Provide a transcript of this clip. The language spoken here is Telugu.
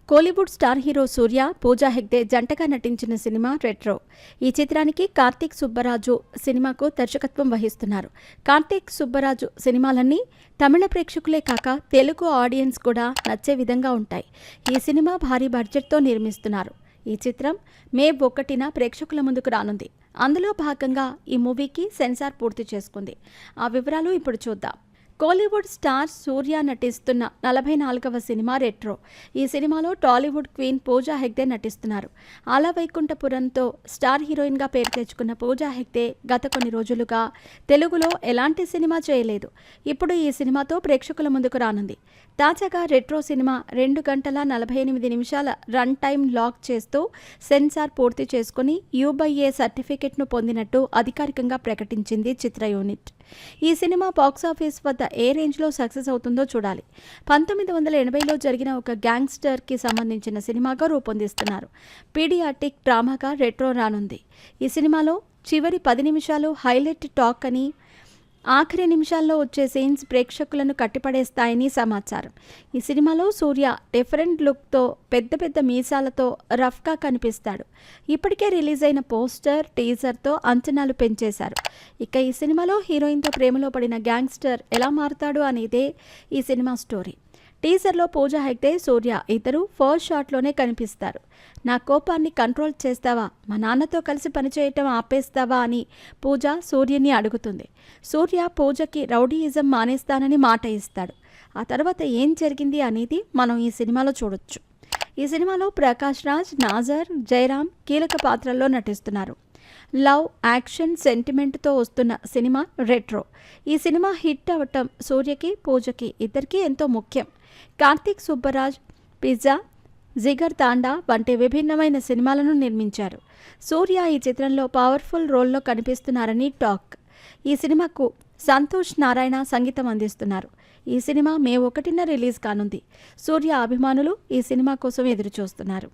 కోలీవుడ్ స్టార్ హీరో సూర్య, పూజా హెగ్డే జంటగా నటించిన సినిమా రెట్రో. ఈ చిత్రానికి కార్తీక్ సుబ్బరాజు సినిమాకు దర్శకత్వం వహిస్తున్నారు. కార్తీక్ సుబ్బరాజు సినిమాలన్నీ తమిళ ప్రేక్షకులే కాక తెలుగు ఆడియన్స్ కూడా నచ్చే విధంగా ఉంటాయి. ఈ సినిమా భారీ బడ్జెట్తో నిర్మిస్తున్నారు. ఈ చిత్రం మే 1న ప్రేక్షకుల ముందుకు రానుంది. అందులో భాగంగా ఈ మూవీకి సెన్సార్ పూర్తి చేసుకుంది. ఆ వివరాలు ఇప్పుడు చూద్దాం. కోలీవుడ్ స్టార్ సూర్య నటిస్తున్న 44వ సినిమా రెట్రో. ఈ సినిమాలో టాలీవుడ్ క్వీన్ పూజా హెగ్డే నటిస్తున్నారు. ఆల వైకుంఠపురంతో స్టార్ హీరోయిన్గా పేరు తెచ్చుకున్న పూజా హెగ్డే గత కొన్ని రోజులుగా తెలుగులో ఎలాంటి సినిమా చేయలేదు. ఇప్పుడు ఈ సినిమాతో ప్రేక్షకుల ముందుకు రానుంది. తాజాగా రెట్రో సినిమా 2 గంటల 48 నిమిషాల రన్ టైం లాక్ చేస్తూ సెన్సార్ పూర్తి చేసుకుని U/A సర్టిఫికెట్ను పొందినట్టు అధికారికంగా ప్రకటించింది చిత్ర యూనిట్. ఈ సినిమా బాక్సాఫీస్ వద్ద ఏ రేంజ్లో సక్సెస్ అవుతుందో చూడాలి. 1980లో జరిగిన ఒక గ్యాంగ్స్టర్కి సంబంధించిన సినిమాగా రూపొందిస్తున్నారు. పీడియాటిక్ డ్రామాగా రెట్రో రానుంది. ఈ సినిమాలో చివరి 10 నిమిషాలు హైలైట్ టాక్ అని, ఆఖరి నిమిషాల్లో వచ్చే సీన్స్ ప్రేక్షకులను కట్టిపడేస్తాయని సమాచారం. ఈ సినిమాలో సూర్య డిఫరెంట్ లుక్తో పెద్ద పెద్ద మీసాలతో రఫ్గా కనిపిస్తాడు. ఇప్పటికే రిలీజ్ అయిన పోస్టర్, టీజర్తో అంచనాలు పెంచేశారు. ఇక ఈ సినిమాలో హీరోయిన్తో ప్రేమలో పడిన గ్యాంగ్స్టర్ ఎలా మారుతాడు అనేదే ఈ సినిమా స్టోరీ. టీజర్లో పూజా హెగ్డే, సూర్య ఇద్దరు ఫస్ట్ షాట్లోనే కనిపిస్తారు. నా కోపాన్ని కంట్రోల్ చేస్తావా, మా నాన్నతో కలిసి పనిచేయటం ఆపేస్తావా అని పూజ సూర్యని అడుగుతుంది. సూర్య పూజకి రౌడీయిజం మానేస్తానని మాట ఇస్తాడు. ఆ తర్వాత ఏం జరిగింది అనేది మనం ఈ సినిమాలో చూడొచ్చు. ఈ సినిమాలో ప్రకాష్ రాజ్, నాజర్, జయరాం కీలక పాత్రల్లో నటిస్తున్నారు. లవ్, యాక్షన్, సెంటిమెంట్తో వస్తున్న సినిమా రెట్రో. ఈ సినిమా హిట్ అవ్వటం సూర్యకి, పూజకి ఇద్దరికీ ఎంతో ముఖ్యం. కార్తీక్ సుబ్బరాజ్ పిజ్జా, జిగర్ తాండా వంటి విభిన్నమైన సినిమాలను నిర్మించారు. సూర్య ఈ చిత్రంలో పవర్ఫుల్ రోల్లో కనిపిస్తున్నారని టాక్. ఈ సినిమాకు సంతోష్ నారాయణ సంగీతం అందిస్తున్నారు. ఈ సినిమా మే 1న రిలీజ్ కానుంది. సూర్య అభిమానులు ఈ సినిమా కోసం ఎదురు చూస్తున్నారు.